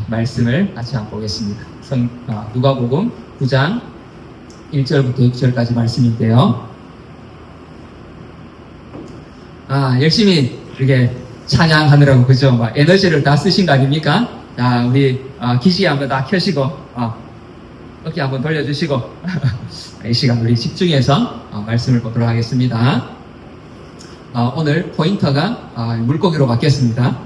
말씀을 같이 한번 보겠습니다. 누가복음 9장 1절부터 6절까지 말씀인데요. 열심히 이렇게 찬양하느라고 그죠? 막 에너지를 다 쓰신 거 아닙니까? 자, 우리 기지 한번 다 켜시고 어깨 한번 돌려주시고 이 시간 우리 집중해서 말씀을 보도록 하겠습니다. 오늘 포인터가 물고기로 바뀌었습니다.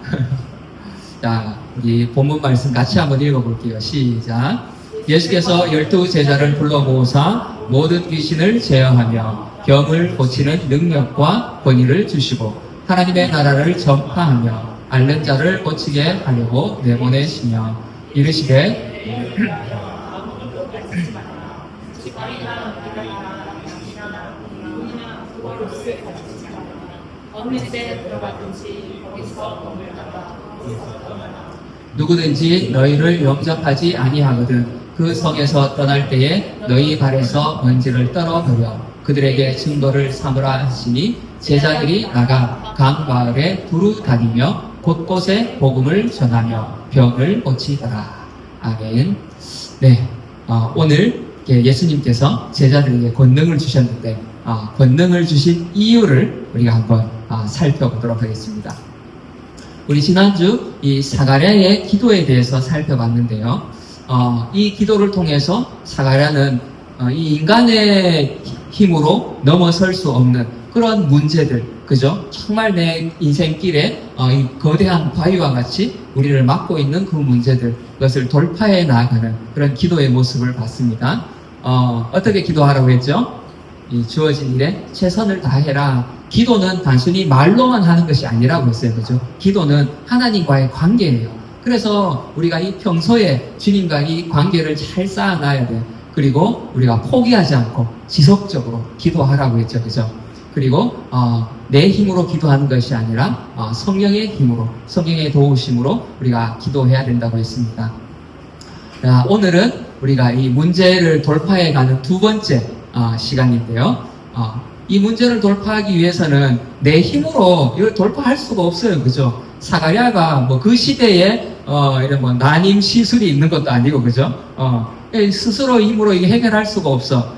자, 우리 본문 말씀 같이 한번 읽어볼게요. 시작. 예수께서 12 제자를 불러 모으사 모든 귀신을 제어하며 병을 고치는 능력과 권위를 주시고 하나님의 나라를 전파하며 앓는 자를 고치게 하려고 내보내시며 이르시되 누구든지 너희를 영접하지 아니하거든 그 성에서 떠날 때에 너희 발에서 먼지를 떨어버려 그들에게 증거를 삼으라 하시니 제자들이 나가 각 마을에 두루 다니며 곳곳에 복음을 전하며 병을 고치더라. 아멘. 네, 오늘 예수님께서 제자들에게 권능을 주셨는데 권능을 주신 이유를 우리가 한번 살펴보도록 하겠습니다. 우리 지난주 이 사가랴의 기도에 대해서 살펴봤는데요. 이 기도를 통해서 사가랴는 이 인간의 힘으로 넘어설 수 없는 그런 문제들, 그죠? 정말 내 인생길에 이 거대한 바위와 같이 우리를 막고 있는 그 문제들, 그것을 돌파해 나아가는 그런 기도의 모습을 봤습니다. 어떻게 기도하라고 했죠? 이 주어진 일에 최선을 다해라. 기도는 단순히 말로만 하는 것이 아니라고 했어요. 그죠? 기도는 하나님과의 관계예요. 그래서 우리가 이 평소에 주님과 이 관계를 잘 쌓아놔야 돼요. 그리고 우리가 포기하지 않고 지속적으로 기도하라고 했죠. 그죠? 그리고 내 힘으로 기도하는 것이 아니라 성령의 힘으로, 성령의 도우심으로 우리가 기도해야 된다고 했습니다. 오늘은 우리가 이 문제를 돌파해가는 두 번째 시간인데요. 이 문제를 돌파하기 위해서는 내 힘으로 이걸 돌파할 수가 없어요. 그죠? 사가랴가 뭐 그 시대에 이런 뭐 난임 시술이 있는 것도 아니고, 그죠? 스스로 힘으로 이게 해결할 수가 없어.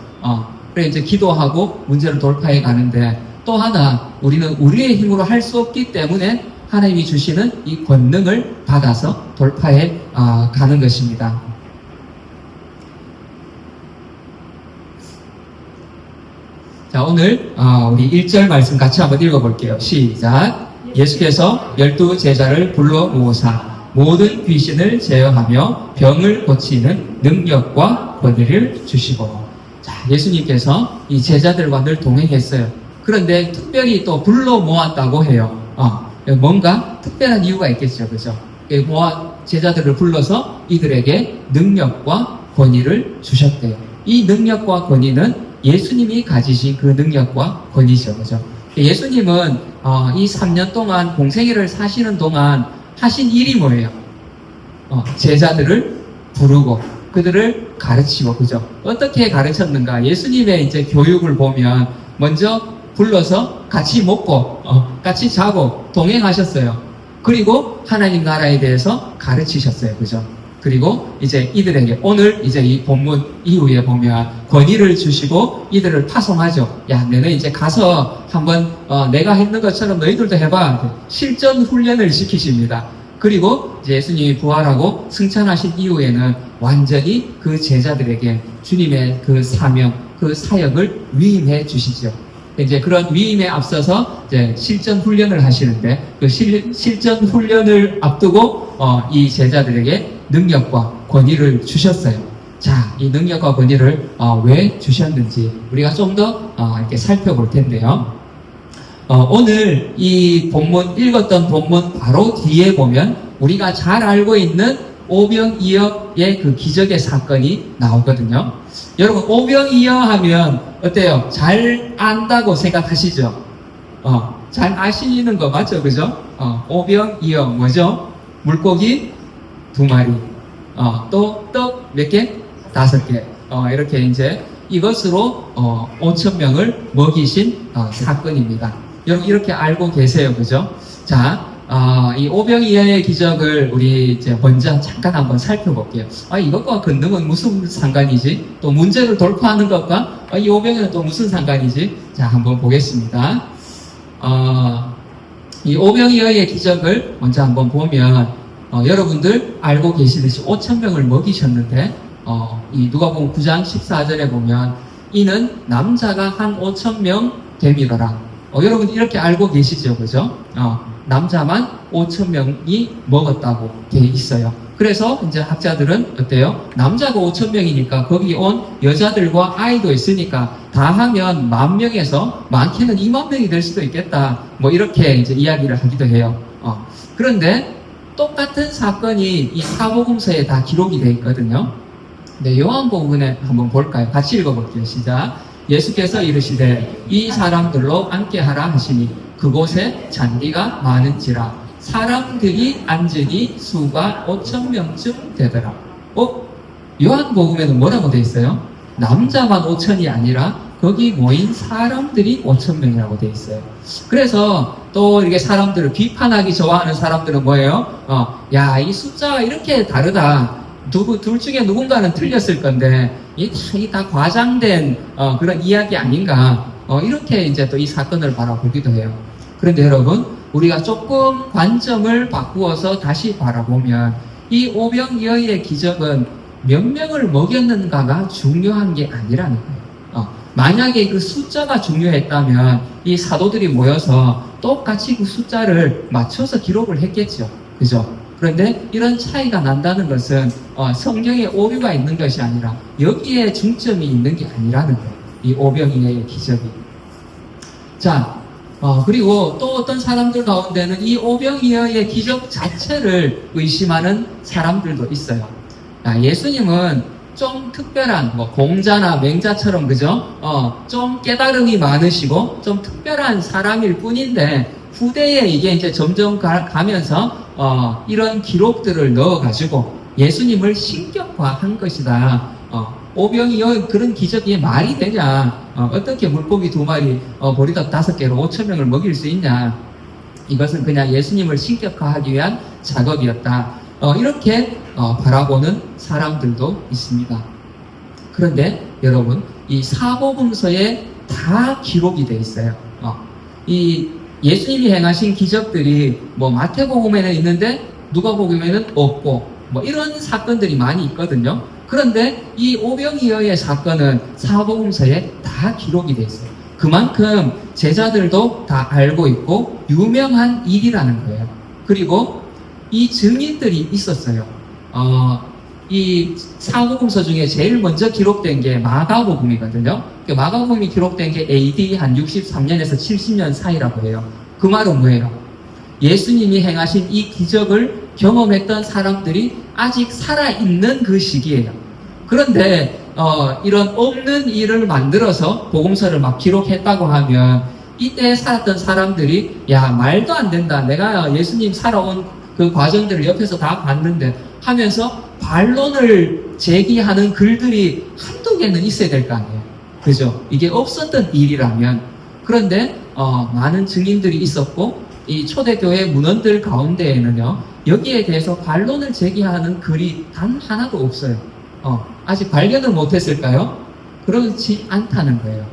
그래 이제 기도하고 문제를 돌파해 가는데, 또 하나 우리는 우리의 힘으로 할 수 없기 때문에 하나님이 주시는 이 권능을 받아서 돌파해 가는 것입니다. 자, 오늘 우리 1절 말씀 같이 한번 읽어볼게요. 시작. 예수께서 12 제자를 불러 모으사 모든 귀신을 제어하며 병을 고치는 능력과 권위를 주시고. 자, 예수님께서 이 제자들과 늘 동행했어요. 그런데 특별히 또 불러 모았다고 해요. 뭔가 특별한 이유가 있겠죠. 그죠? 제자들을 불러서 이들에게 능력과 권위를 주셨대요. 이 능력과 권위는 예수님이 가지신 그 능력과 권위죠. 그죠? 예수님은 이 3년 동안 공생애를 사시는 동안 하신 일이 뭐예요? 제자들을 부르고 그들을 가르치고, 그죠? 어떻게 가르쳤는가? 예수님의 이제 교육을 보면 먼저 불러서 같이 먹고 같이 자고 동행하셨어요. 그리고 하나님 나라에 대해서 가르치셨어요. 그죠? 그리고 이제 이들에게 오늘 이제 이 본문 이후에 보면 권위를 주시고 이들을 파송하죠. 야, 너네 이제 가서 한번 내가 했는 것처럼 너희들도 해봐. 실전 훈련을 시키십니다. 그리고 이제 예수님이 부활하고 승천하신 이후에는 완전히 그 제자들에게 주님의 그 사명, 그 사역을 위임해 주시죠. 이제 그런 위임에 앞서서 이제 실전 훈련을 하시는데 그 실전 훈련을 앞두고 이 제자들에게 능력과 권위를 주셨어요. 자, 이 능력과 권위를 왜 주셨는지 우리가 좀 더 이렇게 살펴볼 텐데요. 오늘 이 본문 읽었던 본문 바로 뒤에 보면 우리가 잘 알고 있는 오병이어의 그 기적의 사건이 나오거든요. 여러분, 오병이어 하면 어때요? 잘 안다고 생각하시죠? 잘 아시는 거 맞죠? 그죠? 오병이어 뭐죠? 물고기 2마리, 또 떡 몇 개? 5개. 이렇게 이제 이것으로 5,000명을 먹이신 사건입니다. 여러분 이렇게 알고 계세요, 그죠? 자, 이 오병이어의 기적을 우리 이제 먼저 잠깐 한번 살펴볼게요. 이것과 건능은 무슨 상관이지? 또 문제를 돌파하는 것과 이 오병이어는 또 무슨 상관이지? 자, 한번 보겠습니다. 이 오병이어의 기적을 먼저 한번 보면, 여러분들 알고 계시듯이 5,000명을 먹이셨는데, 이 누가복음 9장 14절에 보면, 이는 남자가 한 5,000명 되밀어라. 여러분 이렇게 알고 계시죠, 그죠? 남자만 5,000명이 먹었다고 돼 있어요. 그래서 이제 학자들은 어때요? 남자가 5,000명이니까 거기 온 여자들과 아이도 있으니까 다 하면 10,000명에서 많게는 20,000명이 될 수도 있겠다. 뭐 이렇게 이제 이야기를 하기도 해요. 그런데 똑같은 사건이 이 사복음서에 다 기록이 돼 있거든요. 네, 요한복음에 한번 볼까요? 같이 읽어볼게요. 시작. 예수께서 이르시되 이 사람들로 앉게하라 하시니 그곳에 잔디가 많은지라 사람들이 앉으니 수가 5,000명쯤 되더라. 요한복음에는 뭐라고 돼 있어요? 남자만 5,000이 아니라 거기 모인 사람들이 5,000명이라고 돼 있어요. 그래서 또 이렇게 사람들을 비판하기 좋아하는 사람들은 뭐예요? 이 숫자가 이렇게 다르다. 둘 중에 누군가는 틀렸을 건데, 이 다 과장된, 그런 이야기 아닌가. 이렇게 이제 또 이 사건을 바라보기도 해요. 그런데 여러분, 우리가 조금 관점을 바꾸어서 다시 바라보면, 이 오병이어의 기적은 몇 명을 먹였는가가 중요한 게 아니라는 거예요. 만약에 그 숫자가 중요했다면, 이 사도들이 모여서 똑같이 그 숫자를 맞춰서 기록을 했겠죠. 그죠? 그런데 이런 차이가 난다는 것은 성경에 오류가 있는 것이 아니라 여기에 중점이 있는 게 아니라는 거예요. 이 오병이어의 기적이. 자, 그리고 또 어떤 사람들 가운데는 이 오병이어의 기적 자체를 의심하는 사람들도 있어요. 예수님은 좀 특별한 공자나 맹자처럼 그죠? 좀 깨달음이 많으시고 좀 특별한 사람일 뿐인데 후대에 이게 이제 점점 가면서 이런 기록들을 넣어가지고 예수님을 신격화한 것이다. 오병이어 그런 기적이 말이 되냐? 어떻게 물고기 2마리, 보리떡 5개로 5,000명을 먹일 수 있냐? 이것은 그냥 예수님을 신격화하기 위한 작업이었다. 이렇게 바라보는 사람들도 있습니다. 그런데 여러분, 이 사복음서에 다 기록이 돼 있어요. 이 예수님이 행하신 기적들이 마태복음에는 있는데 누가복음에는 없고 이런 사건들이 많이 있거든요. 그런데 이 오병이어의 사건은 사복음서에 다 기록이 돼 있어요. 그만큼 제자들도 다 알고 있고 유명한 일이라는 거예요. 그리고 이 증인들이 있었어요. 이 사복음서 중에 제일 먼저 기록된 게 마가복음이거든요. 마가복음이 기록된 게 AD 한 63년에서 70년 사이라고 해요. 그 말은 뭐예요? 예수님이 행하신 이 기적을 경험했던 사람들이 아직 살아있는 그 시기예요. 그런데 이런 없는 일을 만들어서 복음서를 막 기록했다고 하면 이때 살았던 사람들이 말도 안 된다. 내가 예수님 살아온 그 과정들을 옆에서 다 봤는데 하면서 반론을 제기하는 글들이 한두 개는 있어야 될 거 아니에요. 그죠? 이게 없었던 일이라면. 그런데 많은 증인들이 있었고 이 초대교회 문헌들 가운데에는요 여기에 대해서 반론을 제기하는 글이 단 하나도 없어요. 아직 발견을 못했을까요? 그렇지 않다는 거예요.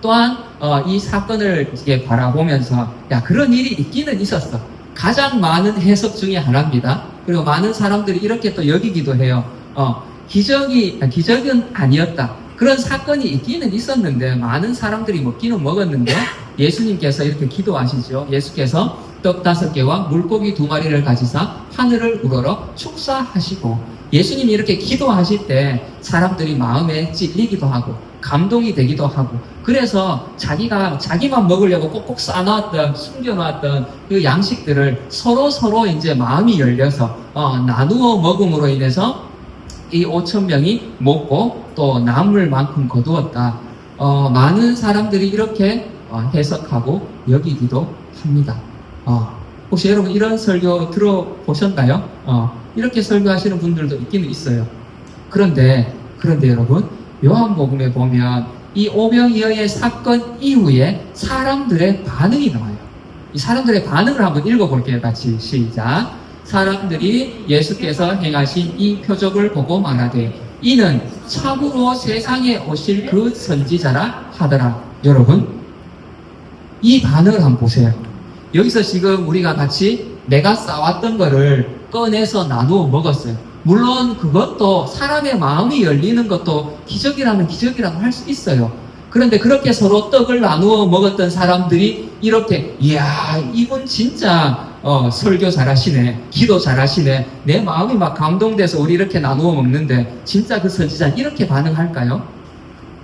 또한 이 사건을 이렇게 바라보면서 그런 일이 있기는 있었어. 가장 많은 해석 중에 하나입니다. 그리고 많은 사람들이 이렇게 또 여기기도 해요. 기적은 아니었다. 그런 사건이 있기는 있었는데 많은 사람들이 먹기는 먹었는데 예수님께서 이렇게 기도하시죠. 예수께서 떡 5개와 물고기 2마리를 가지사 하늘을 우러러 축사하시고 예수님이 이렇게 기도하실 때 사람들이 마음에 찔리기도 하고 감동이 되기도 하고 그래서 자기만 먹으려고 꼭꼭 쌓아놨던 숨겨놨던 그 양식들을 서로 이제 마음이 열려서 나누어 먹음으로 인해서 이 5,000명이 먹고 또 남을 만큼 거두었다. 많은 사람들이 이렇게 해석하고 여기기도 합니다. 혹시 여러분 이런 설교 들어보셨나요? 이렇게 설교하시는 분들도 있기는 있어요. 그런데 여러분 요한복음에 보면 이 오병이어의 사건 이후에 사람들의 반응이 나와요. 이 사람들의 반응을 한번 읽어볼게요. 같이 시작. 사람들이 예수께서 행하신 이 표적을 보고 말하되 이는 참으로 세상에 오실 그 선지자라 하더라. 여러분, 이 반응을 한번 보세요. 여기서 지금 우리가 같이 내가 싸왔던 거를 꺼내서 나누어 먹었어요. 물론 그것도 사람의 마음이 열리는 것도 기적이라고 할 수 있어요. 그런데 그렇게 서로 떡을 나누어 먹었던 사람들이 이렇게, 이야, 이분 진짜 설교 잘하시네, 기도 잘하시네, 내 마음이 막 감동돼서 우리 이렇게 나누어 먹는데 진짜 그 선지자 이렇게 반응할까요?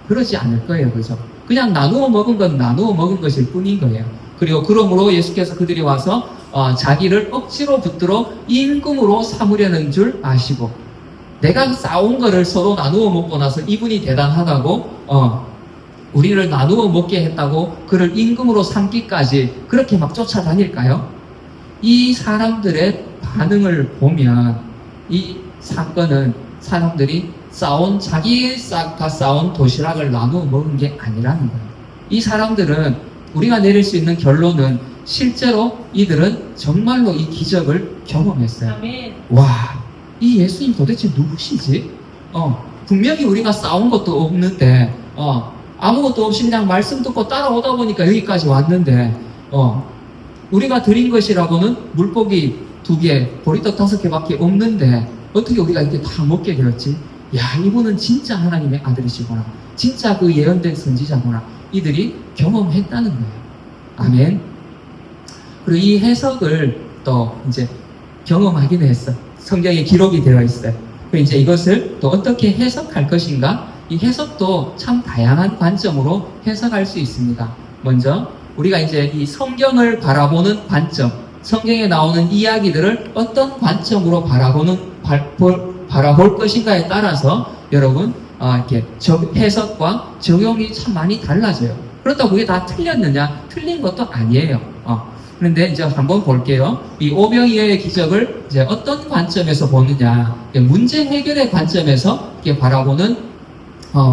그러지 않을 거예요. 그죠? 그냥 나누어 먹은 건 나누어 먹은 것일 뿐인 거예요. 그리고 그러므로 예수께서 그들이 와서 자기를 억지로 붙들어 임금으로 삼으려는 줄 아시고, 내가 싸운 거를 서로 나누어 먹고 나서 이분이 대단하다고 우리를 나누어 먹게 했다고 그를 임금으로 삼기까지 그렇게 막 쫓아다닐까요? 이 사람들의 반응을 보면 이 사건은 사람들이 자기가 싸운 도시락을 나누어 먹은 게 아니라는 거예요. 이 사람들은, 우리가 내릴 수 있는 결론은 실제로 이들은 정말로 이 기적을 경험했어요. 아멘. 와, 이 예수님 도대체 누구시지? 분명히 우리가 싸운 것도 없는데, 아무것도 없이 그냥 말씀 듣고 따라오다 보니까 여기까지 왔는데, 우리가 드린 것이라고는 물고기 2개, 보리떡 5개밖에 없는데, 어떻게 우리가 이렇게 다 먹게 되었지? 야, 이분은 진짜 하나님의 아들이시구나. 진짜 그 예언된 선지자구나. 이들이 경험했다는 거예요. 아멘. 그리고 이 해석을 또 이제 경험하기는 했어. 성경에 기록이 되어 있어요. 그리고 이제 이것을 또 어떻게 해석할 것인가? 이 해석도 참 다양한 관점으로 해석할 수 있습니다. 먼저 우리가 이제 이 성경을 바라보는 관점, 성경에 나오는 이야기들을 어떤 관점으로 바라볼 것인가에 따라서 여러분 이렇게 해석과 적용이 참 많이 달라져요. 그렇다고 그게 다 틀렸느냐? 틀린 것도 아니에요. 그런데 이제 한번 볼게요. 이 오병이어의 기적을 이제 어떤 관점에서 보느냐? 문제 해결의 관점에서 이렇게 바라보는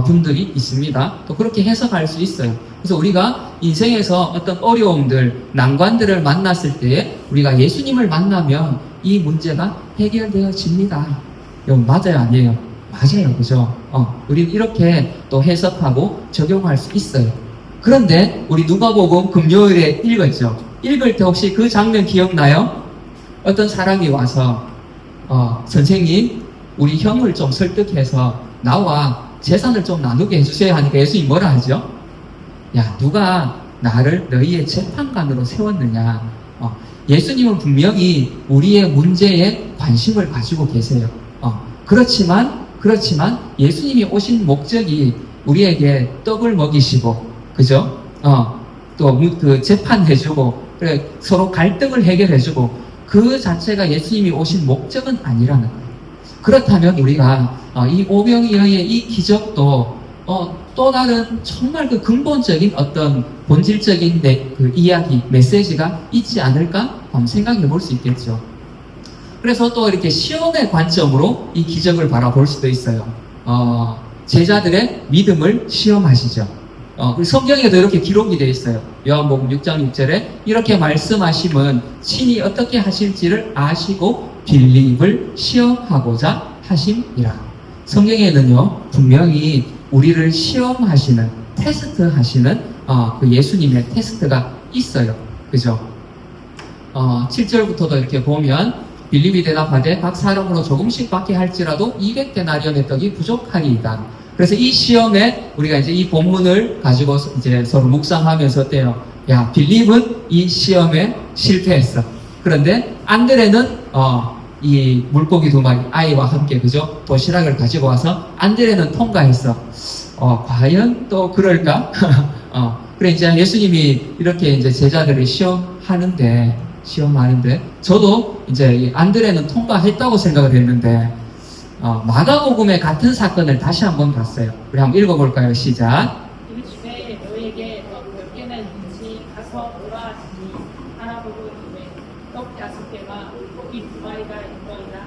분들이 있습니다. 또 그렇게 해석할 수 있어요. 그래서 우리가 인생에서 어떤 어려움들, 난관들을 만났을 때 우리가 예수님을 만나면 이 문제가 해결되어집니다. 여러분, 맞아요, 아니에요? 맞아요, 그죠? 우리는 이렇게 또 해석하고 적용할 수 있어요. 그런데 우리 누가복음 금요일에 읽었죠? 읽을 때 혹시 그 장면 기억나요? 어떤 사람이 와서 선생님, 우리 형을 좀 설득해서 나와 재산을 좀 나누게 해주세요 하니까 예수님이 뭐라 하죠? 야, 누가 나를 너희의 재판관으로 세웠느냐? 예수님은 분명히 우리의 문제에 관심을 가지고 계세요. 그렇지만 예수님이 오신 목적이 우리에게 떡을 먹이시고, 그죠? 또 그 재판해주고, 그래 서로 갈등을 해결해주고, 그 자체가 예수님이 오신 목적은 아니라는 거예요. 그렇다면 우리가 이 오병이어의 이 기적도 또 다른 정말 그 근본적인 어떤 본질적인 그 이야기, 메시지가 있지 않을까? 한번 생각해 볼 수 있겠죠. 그래서 또 이렇게 시험의 관점으로 이 기적을 바라볼 수도 있어요. 제자들의 믿음을 시험하시죠. 성경에도 이렇게 기록이 되어 있어요. 요한복음 6장 6절에 이렇게 말씀하심은 친히 어떻게 하실지를 아시고 빌립을 시험하고자 하심이라. 성경에는요, 분명히 우리를 시험하시는, 테스트하시는 그 예수님의 테스트가 있어요. 그죠? 7절부터도 이렇게 보면 빌립이 대답하되 각 사람으로 조금씩 받게 할지라도 200데나리온의 떡이 부족하리이다. 그래서 이 시험에 우리가 이제 이 본문을 가지고 이제 서로 묵상하면서 어때요? 야, 빌립은 이 시험에 실패했어. 그런데 안드레는 이 물고기 2마리 아이와 함께, 그죠? 도시락을 가지고 와서 안드레는 통과했어. 과연 또 그럴까? 그래 이제 예수님이 이렇게 이제 제자들을 시험하는데 저도 이제 이 안드레는 통과했다고 생각을 했는데 마가복음의 같은 사건을 다시 한번 봤어요. 우리 한번 읽어볼까요? 시작. 이르시되 너에게 떡 몇 개나 있는지 가서 오라 하시니 하나 보고 이르되 떡 5개가 물고기 2마리가 있더이다.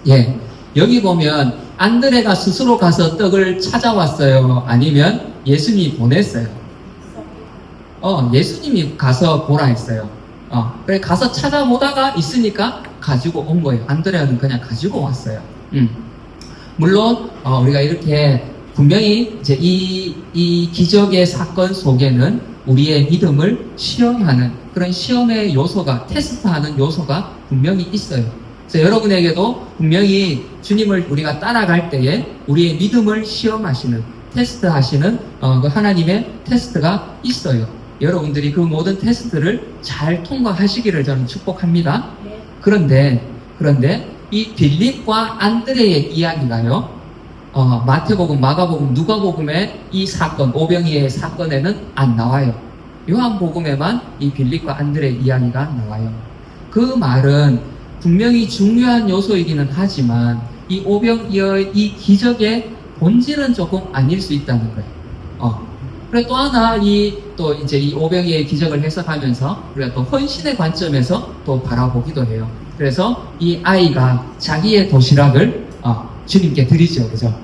예, 여기 보면 안드레가 스스로 가서 떡을 찾아왔어요? 아니면 예수님이 보냈어요? 예수님이 가서 보라 했어요. 그래 가서 찾아보다가 있으니까 가지고 온 거예요. 안드레아는 그냥 가지고 왔어요. 물론 우리가 이렇게 분명히 이제 이 기적의 사건 속에는 우리의 믿음을 시험하는 그런 시험의 요소가 테스트하는 요소가 분명히 있어요. 그래서 여러분에게도 분명히 주님을 우리가 따라갈 때에 우리의 믿음을 시험하시는 테스트하시는 그 하나님의 테스트가 있어요. 여러분들이 그 모든 테스트를 잘 통과하시기를 저는 축복합니다. 네. 그런데 이 빌립과 안드레의 이야기가요, 마태복음, 마가복음, 누가복음의 이 사건, 오병이의 사건에는 안 나와요. 요한복음에만 이 빌립과 안드레의 이야기가 나와요. 그 말은 분명히 중요한 요소이기는 하지만 이 오병이어의 이 기적의 본질은 조금 아닐 수 있다는 거예요. 그래 또 하나 또 이제 이 오병이어의 기적을 해석하면서 우리가 또 헌신의 관점에서 또 바라보기도 해요. 그래서 이 아이가 자기의 도시락을 주님께 드리죠, 그죠?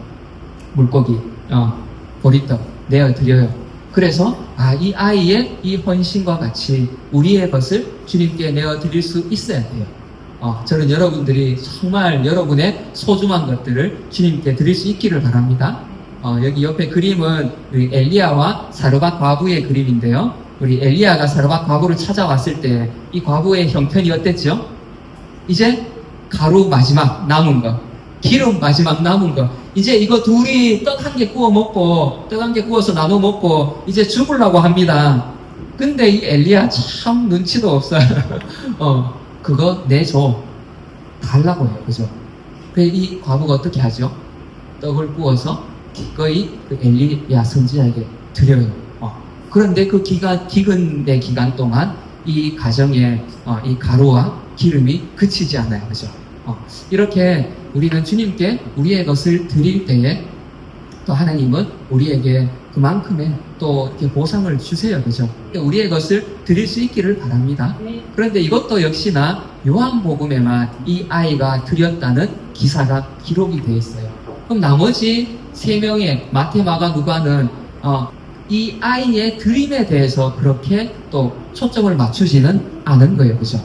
물고기, 보리떡 내어드려요. 그래서 이 아이의 이 헌신과 같이 우리의 것을 주님께 내어드릴 수 있어야 돼요. 저는 여러분들이 정말 여러분의 소중한 것들을 주님께 드릴 수 있기를 바랍니다. 여기 옆에 그림은 우리 엘리야와 사르밧 과부의 그림인데요. 우리 엘리야가 사르밧 과부를 찾아왔을 때 이 과부의 형편이 어땠죠? 이제 가루 마지막 남은 거, 기름 마지막 남은 거, 이제 이거 둘이 떡 한 개 구워 먹고, 떡 한 개 구워서 나눠 먹고, 이제 죽으려고 합니다. 근데 이 엘리야 참 눈치도 없어요. 그거 내줘. 달라고 해요. 그죠? 이 과부가 어떻게 하죠? 떡을 구워서 기꺼이 그 엘리야 선지자에게 드려요. 그런데 그 기근 기간 동안 이 가정에 이 가루와 기름이 그치지 않아요. 그죠? 이렇게 우리는 주님께 우리의 것을 드릴 때에 또 하나님은 우리에게 그만큼의 또 이렇게 보상을 주세요. 그죠? 우리의 것을 드릴 수 있기를 바랍니다. 네. 그런데 이것도 역시나 요한복음에만 이 아이가 드렸다는 기사가 기록이 되어 있어요. 그럼 나머지 3명의 마태, 마가, 누가는 이 아이의 드림에 대해서 그렇게 또 초점을 맞추지는 않은 거예요. 그죠?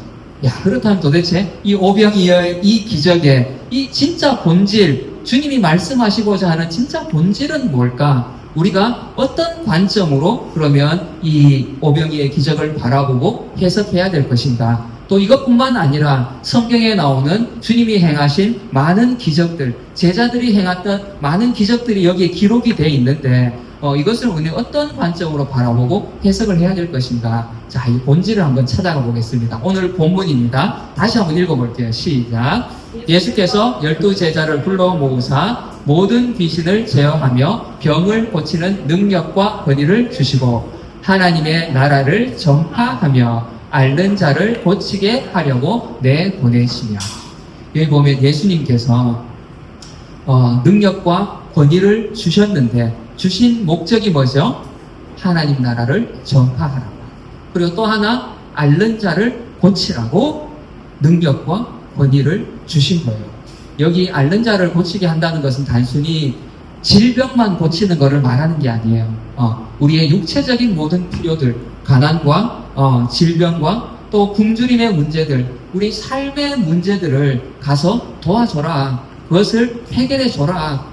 그렇다면 도대체 이 오병이어의 이 기적의 이 진짜 본질, 주님이 말씀하시고자 하는 진짜 본질은 뭘까? 우리가 어떤 관점으로 그러면 이 오병이의 기적을 바라보고 해석해야 될 것인가? 또 이것뿐만 아니라 성경에 나오는 주님이 행하신 많은 기적들, 제자들이 행했던 많은 기적들이 여기에 기록이 되어 있는데 이것을 우리는 어떤 관점으로 바라보고 해석을 해야 될 것인가? 자, 이 본질을 한번 찾아가 보겠습니다. 오늘 본문입니다. 다시 한번 읽어볼게요. 시작. 예수께서 12제자를 불러 모으사 모든 귀신을 제어하며 병을 고치는 능력과 권위를 주시고 하나님의 나라를 전파하며 앓는 자를 고치게 하려고 내보내시며. 여기 보면 예수님께서 능력과 권위를 주셨는데 주신 목적이 뭐죠? 하나님 나라를 전파하라고. 그리고 또 하나 앓는 자를 고치라고 능력과 권위를 주신 거예요. 여기 앓는 자를 고치게 한다는 것은 단순히 질병만 고치는 것을 말하는 게 아니에요. 우리의 육체적인 모든 필요들, 가난과 질병과 또 굶주림의 문제들, 우리 삶의 문제들을 가서 도와줘라. 그것을 해결해줘라.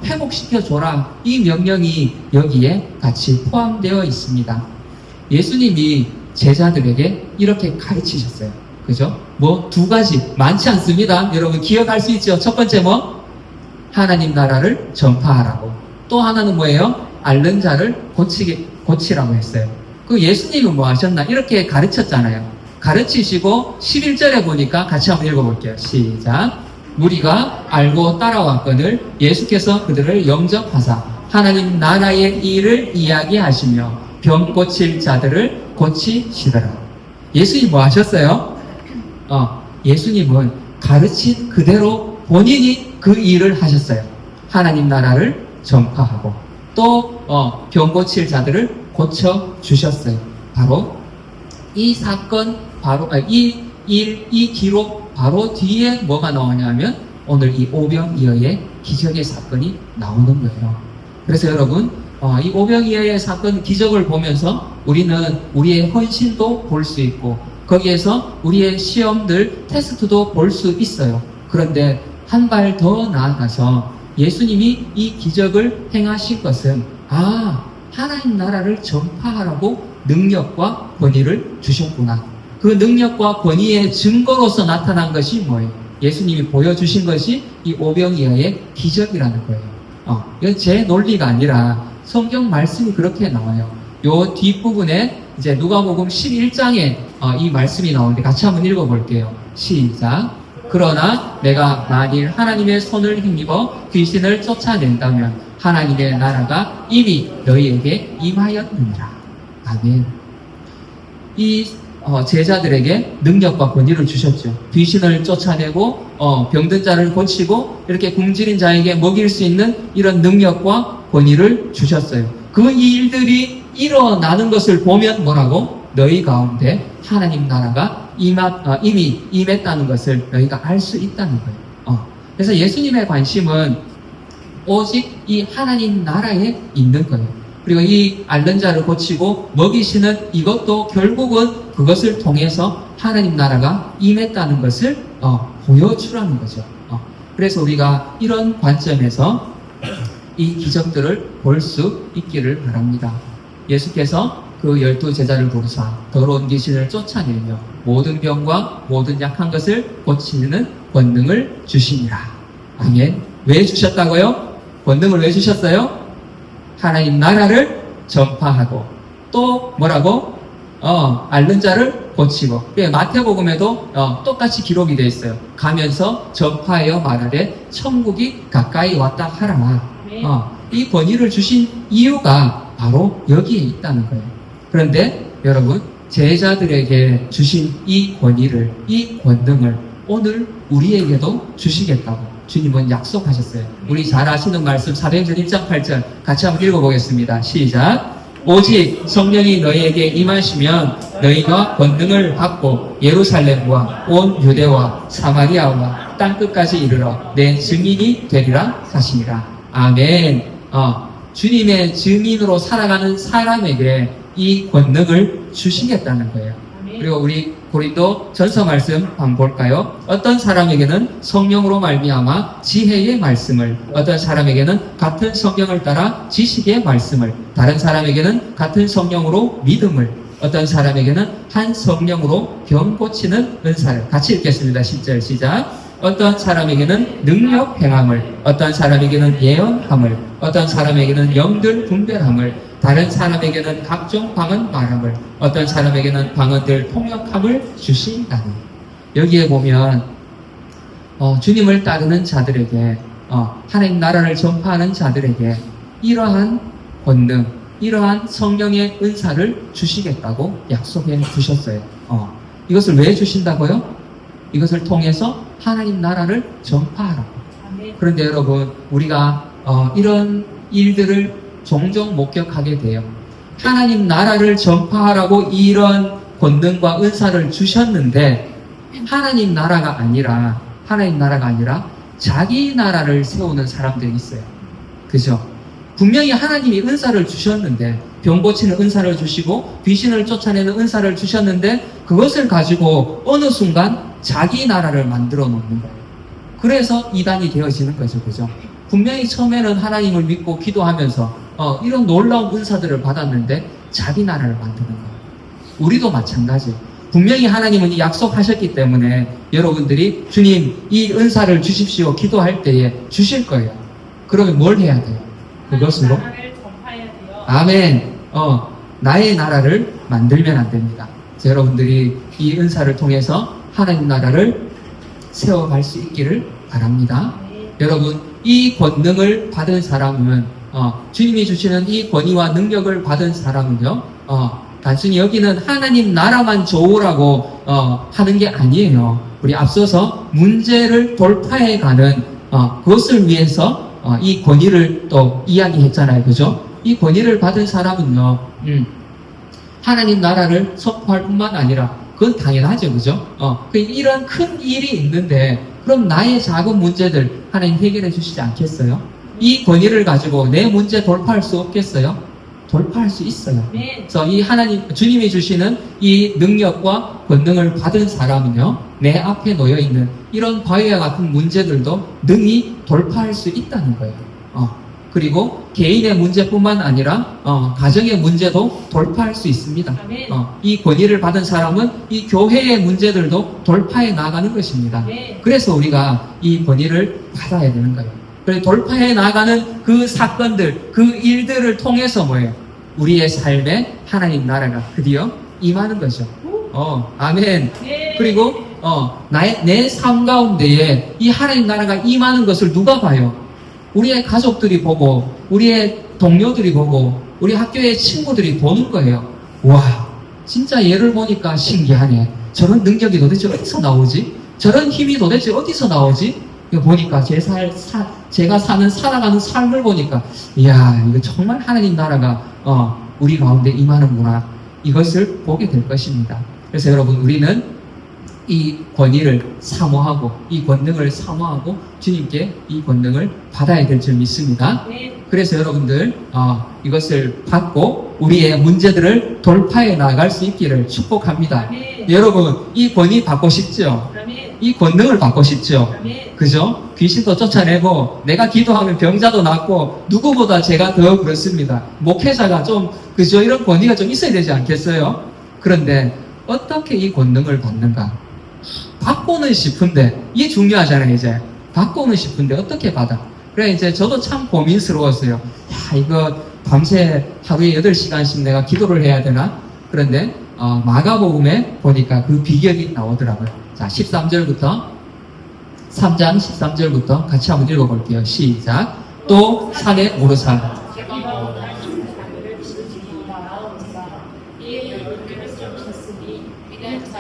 회복시켜줘라. 이 명령이 여기에 같이 포함되어 있습니다. 예수님이 제자들에게 이렇게 가르치셨어요. 그죠? 2가지 많지 않습니다. 여러분 기억할 수 있죠? 첫 번째 하나님 나라를 전파하라고. 또 하나는 뭐예요? 앓는 자를 고치라고 했어요. 그 예수님은 뭐 하셨나? 이렇게 가르쳤잖아요. 가르치시고 11절에 보니까 같이 한번 읽어볼게요. 시작. 무리가 알고 따라왔거늘 예수께서 그들을 영접하사 하나님 나라의 일을 이야기하시며 병 고칠 자들을 고치시더라. 예수님 뭐 하셨어요? 예수님은 가르친 그대로 본인이 그 일을 하셨어요. 하나님 나라를 전파하고 또 병 고칠 자들을 고쳐 주셨어요. 바로 이 사건, 이 기록 바로 뒤에 뭐가 나오냐면 오늘 이 오병이어의 기적의 사건이 나오는 거예요. 그래서 여러분 이 오병이어의 사건 기적을 보면서 우리는 우리의 헌신도 볼 수 있고 거기에서 우리의 시험들 테스트도 볼 수 있어요. 그런데 한 발 더 나아가서 예수님이 이 기적을 행하신 것은 하나님 나라를 전파하라고 능력과 권위를 주셨구나. 그 능력과 권위의 증거로서 나타난 것이 뭐예요? 예수님이 보여주신 것이 이 오병이어의 기적이라는 거예요. 이건 제 논리가 아니라 성경 말씀이 그렇게 나와요. 요 뒷부분에 이제 누가복음 11장에 이 말씀이 나오는데 같이 한번 읽어볼게요. 시작. 그러나 내가 만일 하나님의 손을 힘입어 귀신을 쫓아낸다면 하나님의 나라가 이미 너희에게 임하였느니라. 아멘. 이 제자들에게 능력과 권위를 주셨죠. 귀신을 쫓아내고 병든 자를 고치고 이렇게 굶주린 자에게 먹일 수 있는 이런 능력과 권위를 주셨어요. 그 일들이 일어나는 것을 보면 뭐라고? 너희 가운데 하나님 나라가 이미 임했다는 것을 너희가 알 수 있다는 거예요. 그래서 예수님의 관심은 오직 이 하나님 나라에 있는 거예요. 그리고 이 앓는 자를 고치고 먹이시는 이것도 결국은 그것을 통해서 하나님 나라가 임했다는 것을 보여주라는 거죠. 그래서 우리가 이런 관점에서 이 기적들을 볼 수 있기를 바랍니다. 예수께서 그 12 제자를 부르사 더러운 귀신을 쫓아내며 모든 병과 모든 약한 것을 고치는 권능을 주시니라. 아멘. 왜 주셨다고요? 권능을 왜 주셨어요? 하나님 나라를 전파하고 또 뭐라고? 앓는 자를 고치고. 마태복음에도 똑같이 기록이 되어 있어요. 가면서 전파하여 말하되 천국이 가까이 왔다 하라. 이 권위를 주신 이유가 바로 여기에 있다는 거예요. 그런데 여러분, 제자들에게 주신 이 권위를, 이 권능을 오늘 우리에게도 주시겠다고 주님은 약속하셨어요. 우리 잘 아시는 말씀 사도행전 1장 8절 같이 한번 읽어보겠습니다. 시작. 오직 성령이 너희에게 임하시면 너희가 권능을 받고 예루살렘과 온 유대와 사마리아와 땅끝까지 이르러 내 증인이 되리라 하시니라. 아멘. 주님의 증인으로 살아가는 사람에게 이 권능을 주시겠다는 거예요. 그리고 우리 고린도 전서 말씀 한번 볼까요? 어떤 사람에게는 성령으로 말미암아 지혜의 말씀을, 어떤 사람에게는 같은 성령을 따라 지식의 말씀을, 다른 사람에게는 같은 성령으로 믿음을, 어떤 사람에게는 한 성령으로 병 고치는 은사를. 같이 읽겠습니다. 10절 시작. 어떤 사람에게는 능력 행함을, 어떤 사람에게는 예언함을, 어떤 사람에게는 영들 분별함을, 다른 사람에게는 각종 방언 말함을, 어떤 사람에게는 방언들 통역함을 주신다니. 여기에 보면 주님을 따르는 자들에게, 하나님 나라를 전파하는 자들에게 이러한 권능, 이러한 성령의 은사를 주시겠다고 약속해 주셨어요. 이것을 왜 주신다고요? 이것을 통해서 하나님 나라를 전파하라고. 그런데 여러분, 우리가 이런 일들을 종종 목격하게 돼요. 하나님 나라를 전파하라고 이런 권능과 은사를 주셨는데 하나님 나라가 아니라 자기 나라를 세우는 사람들이 있어요. 그죠? 분명히 하나님이 은사를 주셨는데, 병 고치는 은사를 주시고 귀신을 쫓아내는 은사를 주셨는데 그것을 가지고 어느 순간 자기 나라를 만들어 놓는 거예요. 그래서 이단이 되어지는 거죠. 그죠? 분명히 처음에는 하나님을 믿고 기도하면서 이런 놀라운 은사들을 받았는데 자기 나라를 만드는 거예요. 우리도 마찬가지. 분명히 하나님은 약속하셨기 때문에 여러분들이 주님 이 은사를 주십시오 기도할 때에 주실 거예요. 그러면 뭘 해야 돼요? 그것으로 나라를 전파해야 돼요. 아멘. 나의 나라를 만들면 안 됩니다. 여러분들이 이 은사를 통해서 하나님 나라를 세워갈 수 있기를 바랍니다. 여러분, 이 권능을 받은 사람은 주님이 주시는 이 권위와 능력을 받은 사람은요, 단순히 여기는 하나님 나라만 좋으라고 하는 게 아니에요. 우리 앞서서 문제를 돌파해가는 그것을 위해서 이 권위를 또 이야기했잖아요. 그죠? 이 권위를 받은 사람은요, 하나님 나라를 선포할 뿐만 아니라 그건 당연하죠. 그죠? 이런 큰 일이 있는데 그럼 나의 작은 문제들 하나님 해결해 주시지 않겠어요? 이 권위를 가지고 내 문제 돌파할 수 없겠어요? 돌파할 수 있어요. 아멘. 그래서 이 하나님, 주님이 주시는 이 능력과 권능을 받은 사람은요, 내 앞에 놓여 있는 이런 바위와 같은 문제들도 능히 돌파할 수 있다는 거예요. 그리고 개인의 문제뿐만 아니라 가정의 문제도 돌파할 수 있습니다. 아멘. 이 권위를 받은 사람은 이 교회의 문제들도 돌파해 나가는 것입니다. 네. 그래서 우리가 이 권위를 받아야 되는 거예요. 그래서 돌파해 나가는 그 사건들, 그 일들을 통해서 뭐예요? 우리의 삶에 하나님 나라가 드디어 임하는 거죠. 아멘. 네. 그리고 내 삶 가운데에 이 하나님 나라가 임하는 것을 누가 봐요? 우리의 가족들이 보고, 우리의 동료들이 보고, 우리 학교의 친구들이 보는 거예요. 와, 진짜 얘를 보니까 신기하네. 저런 능력이 도대체 어디서 나오지? 저런 힘이 도대체 어디서 나오지? 이거 보니까 제가 살아가는 삶을 보니까, 이야, 이거 정말 하나님 나라가 우리 가운데 임하는구나. 이것을 보게 될 것입니다. 그래서 여러분, 우리는 이 권위를 사모하고 이 권능을 사모하고 주님께 이 권능을 받아야 될 줄 믿습니다. 네. 그래서 여러분들 이것을 받고 우리의 문제들을 돌파해 나갈 수 있기를 축복합니다. 네. 여러분, 이 권위 받고 싶죠? 아멘. 이 권능을 받고 싶죠? 아멘. 그죠? 귀신도 쫓아내고 내가 기도하면 병자도 낫고 누구보다 제가 더 그렇습니다. 목회자가 좀 그죠? 이런 권위가 좀 있어야 되지 않겠어요? 그런데 어떻게 이 권능을 받는가? 받고는 싶은데, 이게 중요하잖아요, 이제. 받고는 싶은데, 어떻게 받아? 그래, 이제 저도 참 고민스러웠어요. 야, 이거 밤새 하루에 8시간씩 내가 기도를 해야 되나? 그런데, 마가복음에 보니까 그 비결이 나오더라고요. 자, 13절부터, 3장 13절부터 같이 한번 읽어볼게요. 시작. 또 산에 오르사.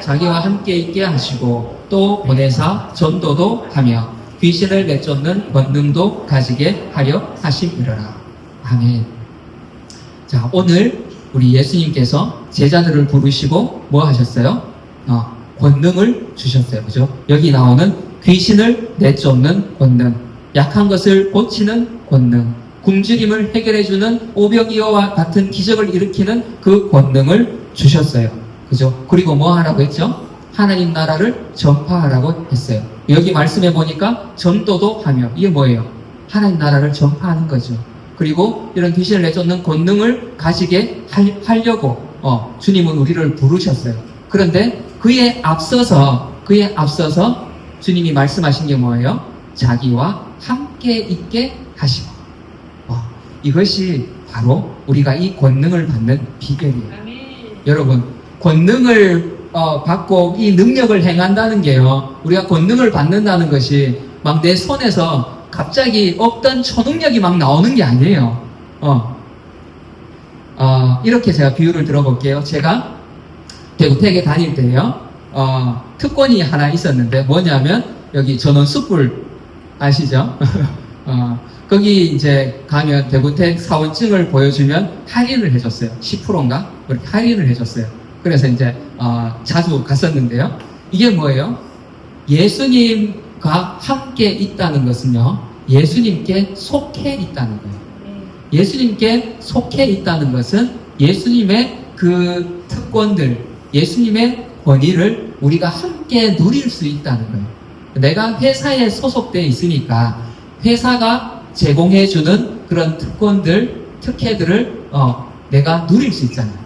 자기와 함께 있게 하시고 또 보내사 전도도 하며 귀신을 내쫓는 권능도 가지게 하려 하심이러라. 아멘. 자, 오늘 우리 예수님께서 제자들을 부르시고 뭐 하셨어요? 권능을 주셨어요. 그죠? 여기 나오는 귀신을 내쫓는 권능, 약한 것을 고치는 권능, 굶주림을 해결해주는 오병이어와 같은 기적을 일으키는 그 권능을 주셨어요. 그죠? 그리고 뭐 하라고 했죠? 하나님 나라를 전파하라고 했어요. 여기 말씀해 보니까 전도도 하며, 이게 뭐예요? 하나님 나라를 전파하는 거죠. 그리고 이런 귀신을 내쫓는 권능을 가지게 하려고 주님은 우리를 부르셨어요. 그런데 그에 앞서서 주님이 말씀하신 게 뭐예요? 자기와 함께 있게 하시고, 이것이 바로 우리가 이 권능을 받는 비결이에요. 아멘. 여러분, 권능을 받고 이 능력을 행한다는 게요, 우리가 권능을 받는다는 것이 막 내 손에서 갑자기 없던 초능력이 막 나오는 게 아니에요. 이렇게 제가 비유를 들어볼게요. 제가 대구택에 다닐 때요, 특권이 하나 있었는데 뭐냐면 여기 전원 숯불 아시죠? 거기 이제 가면 대구택 사원증을 보여주면 할인을 해줬어요. 10%인가? 그렇게 할인을 해줬어요. 그래서 이제 자주 갔었는데요. 이게 뭐예요? 예수님과 함께 있다는 것은요, 예수님께 속해 있다는 거예요. 예수님께 속해 있다는 것은 예수님의 그 특권들, 예수님의 권위를 우리가 함께 누릴 수 있다는 거예요. 내가 회사에 소속되어 있으니까 회사가 제공해주는 그런 특권들, 특혜들을 내가 누릴 수 있잖아요.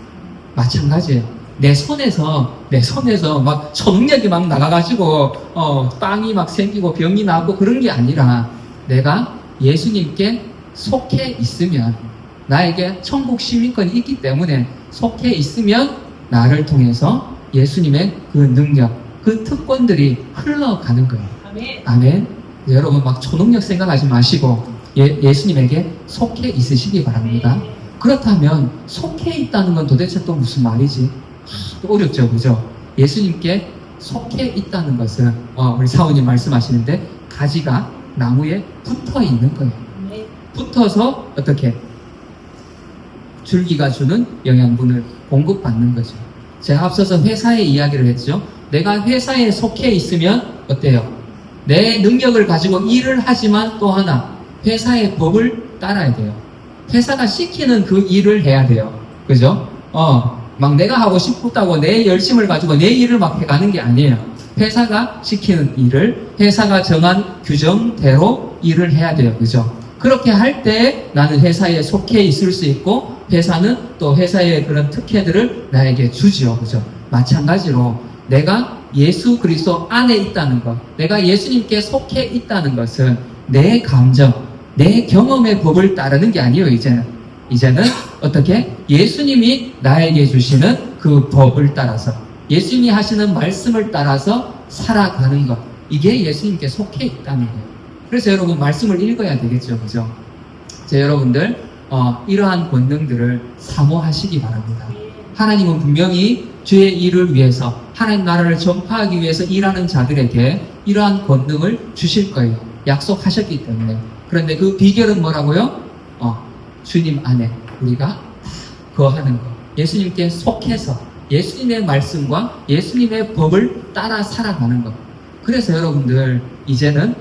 마찬가지예요. 내 손에서 막 초능력이 막 나가가지고 빵이 막 생기고 병이 나고 그런 게 아니라 내가 예수님께 속해 있으면, 나에게 천국 시민권이 있기 때문에 속해 있으면 나를 통해서 예수님의 그 능력, 그 특권들이 흘러가는 거예요. 아멘. 아멘. 여러분 막 초능력 생각하지 마시고 예수님에게 속해 있으시기 바랍니다. 그렇다면 속해 있다는 건 도대체 또 무슨 말이지? 또 어렵죠, 그죠? 예수님께 속해 있다는 것은 우리 사모님 말씀하시는데 가지가 나무에 붙어 있는 거예요. 아멘. 붙어서 어떻게? 줄기가 주는 영양분을 공급받는 거죠. 제가 앞서서 회사의 이야기를 했죠. 내가 회사에 속해 있으면 어때요? 내 능력을 가지고 일을 하지만 또 하나 회사의 법을 따라야 돼요. 회사가 시키는 그 일을 해야 돼요. 그죠? 막 내가 하고 싶다고 내 열심을 가지고 내 일을 막 해가는 게 아니에요. 회사가 시키는 일을 회사가 정한 규정대로 일을 해야 돼요. 그죠? 그렇게 할 때 나는 회사에 속해 있을 수 있고 회사는 또 회사의 그런 특혜들을 나에게 주지요. 그죠? 마찬가지로 내가 예수 그리스도 안에 있다는 것, 내가 예수님께 속해 있다는 것은 내 감정, 내 경험의 법을 따르는 게 아니에요. 이제는 어떻게? 예수님이 나에게 주시는 그 법을 따라서 예수님이 하시는 말씀을 따라서 살아가는 것, 이게 예수님께 속해 있다는 거예요. 그래서 여러분 말씀을 읽어야 되겠죠. 그죠? 여러분들 이러한 권능들을 사모하시기 바랍니다. 하나님은 분명히 주의 일을 위해서 하나님 나라를 전파하기 위해서 일하는 자들에게 이러한 권능을 주실 거예요. 약속하셨기 때문에. 그런데 그 비결은 뭐라고요? 주님 안에 우리가 거하는 것. 예수님께 속해서 예수님의 말씀과 예수님의 법을 따라 살아가는 것. 그래서 여러분들 이제는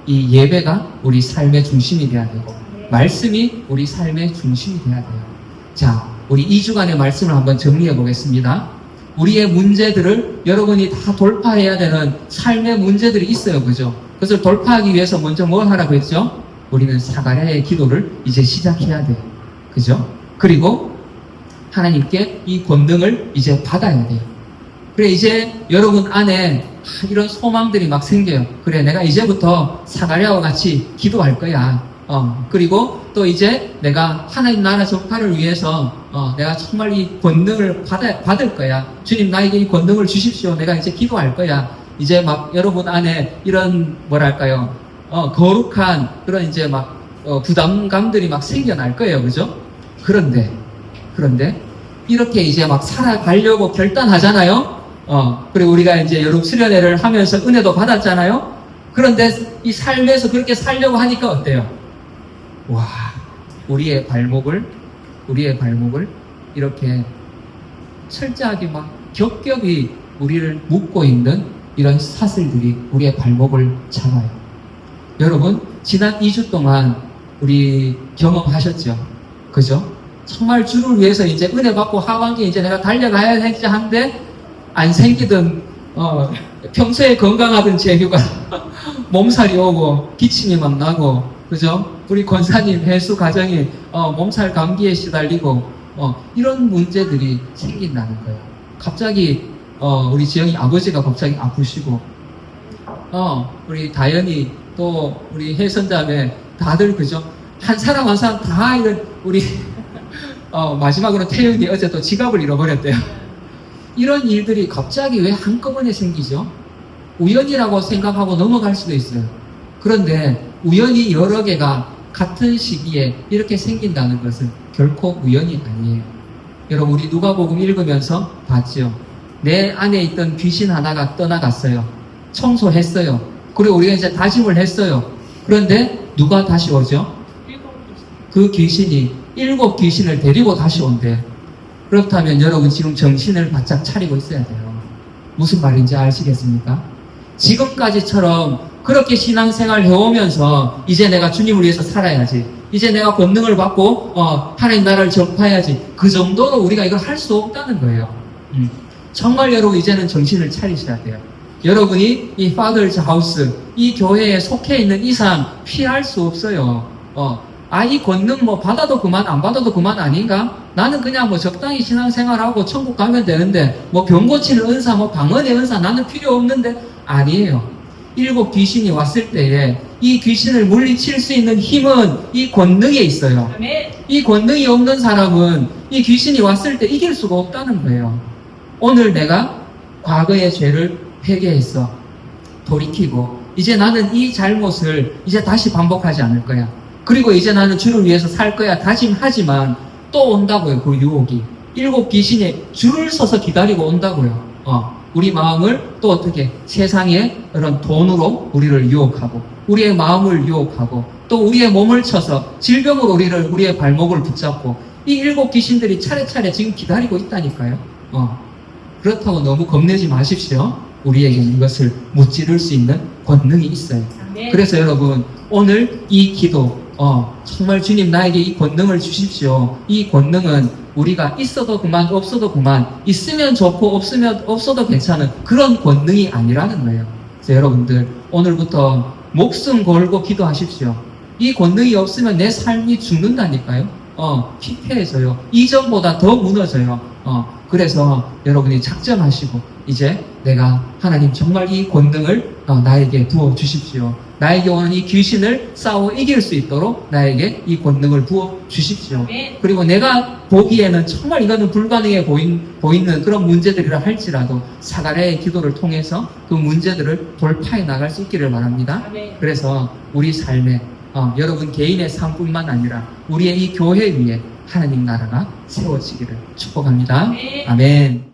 이 예배가 우리 삶의 중심이 돼야 되고 말씀이 우리 삶의 중심이 돼야 돼요. 자, 우리 2주간의 말씀을 한번 정리해 보겠습니다. 우리의 문제들을 여러분이 다 돌파해야 되는 삶의 문제들이 있어요. 그죠? 그것을 돌파하기 위해서 먼저 뭘 하라고 했죠? 우리는 사가랴의 기도를 이제 시작해야 돼요. 그죠? 그리고 하나님께 이 권능을 이제 받아야 돼요. 그래, 이제 여러분 안에 이런 소망들이 막 생겨요. 그래, 내가 이제부터 사가랴와 같이 기도할 거야. 그리고 또 이제 내가 하나님 나라 전파를 위해서 내가 정말 이 권능을 받을 거야. 주님 나에게 이 권능을 주십시오. 내가 이제 기도할 거야. 이제 막 여러분 안에 이런 뭐랄까요? 거룩한 그런 이제 막 부담감들이 막 생겨날 거예요. 그죠? 그런데 이렇게 이제 막 살아가려고 결단하잖아요. 그리고 우리가 이제 여름 수련회를 하면서 은혜도 받았잖아요. 그런데 이 삶에서 그렇게 살려고 하니까 어때요? 와, 우리의 발목을 이렇게 철저하게 막 겹겹이 우리를 묶고 있는 이런 사슬들이 우리의 발목을 잡아요. 여러분, 지난 2주 동안 우리 경험하셨죠? 그죠? 정말 주를 위해서 이제 은혜 받고 하반기에 이제 내가 달려가야 되지 한데 안 생기던 평소에 건강하던 재규가 몸살이 오고 기침이 막 나고, 그죠? 우리 권사님 해수 가정이 몸살 감기에 시달리고 이런 문제들이 생긴다는 거예요. 갑자기 우리 지영이 아버지가 갑자기 아프시고 우리 다현이 또 우리 혜선자매 다들, 그죠? 한 사람 다 이런 우리 마지막으로 태윤이 어제 또 지갑을 잃어버렸대요. 이런 일들이 갑자기 왜 한꺼번에 생기죠? 우연이라고 생각하고 넘어갈 수도 있어요. 그런데 우연이 여러 개가 같은 시기에 이렇게 생긴다는 것은 결코 우연이 아니에요. 여러분, 우리 누가복음 읽으면서 봤죠? 내 안에 있던 귀신 하나가 떠나갔어요. 청소했어요. 그리고 우리가 이제 다짐을 했어요. 그런데 누가 다시 오죠? 그 귀신이 7 귀신을 데리고 다시 온대. 그렇다면 여러분 지금 정신을 바짝 차리고 있어야 돼요. 무슨 말인지 아시겠습니까? 지금까지처럼 그렇게 신앙생활 해오면서 이제 내가 주님을 위해서 살아야지, 이제 내가 권능을 받고 하나님 나라를 전파해야지, 그 정도로 우리가 이걸 할 수 없다는 거예요. 정말 여러분 이제는 정신을 차리셔야 돼요. 여러분이 이 Father's House, 이 교회에 속해 있는 이상 피할 수 없어요. 이 권능 뭐 받아도 그만 안 받아도 그만 아닌가? 나는 그냥 뭐 적당히 신앙생활하고 천국 가면 되는데 뭐 병 고치는 은사, 뭐 방언의 은사 나는 필요 없는데, 아니에요. 7 귀신이 왔을 때에 이 귀신을 물리칠 수 있는 힘은 이 권능에 있어요. 이 권능이 없는 사람은 이 귀신이 왔을 때 이길 수가 없다는 거예요. 오늘 내가 과거의 죄를 회개했어. 돌이키고 이제 나는 이 잘못을 이제 다시 반복하지 않을 거야. 그리고 이제 나는 주를 위해서 살 거야 다짐하지만 또 온다고요. 그 유혹이 7 귀신이 줄을 서서 기다리고 온다고요. 우리 마음을 또 어떻게 세상의 그런 돈으로 우리를 유혹하고 우리의 마음을 유혹하고 또 우리의 몸을 쳐서 질병으로 우리의 발목을 붙잡고 이 7 귀신들이 차례차례 지금 기다리고 있다니까요. 그렇다고 너무 겁내지 마십시오. 우리에게는 이것을 무찌를 수 있는 권능이 있어요. 그래서 여러분 오늘 이 기도, 정말 주님 나에게 이 권능을 주십시오. 이 권능은 우리가 있어도 그만, 없어도 그만, 있으면 좋고 없으면 없어도 괜찮은 그런 권능이 아니라는 거예요. 그래서 여러분들 오늘부터 목숨 걸고 기도하십시오. 이 권능이 없으면 내 삶이 죽는다니까요. 피폐해져요. 이전보다 더 무너져요. 그래서 여러분이 작정하시고 이제 내가 하나님 정말 이 권능을 나에게 부어 주십시오. 나에게 오는 이 귀신을 싸워 이길 수 있도록 나에게 이 권능을 부어 주십시오. 네. 그리고 내가 보기에는 정말 이거는 불가능해 보이는 그런 문제들이라 할지라도 사가랴의 기도를 통해서 그 문제들을 돌파해 나갈 수 있기를 바랍니다. 아멘. 그래서 우리 삶에 여러분 개인의 삶뿐만 아니라 우리의 이 교회 위에 하나님 나라가 세워지기를 축복합니다. 네. 아멘.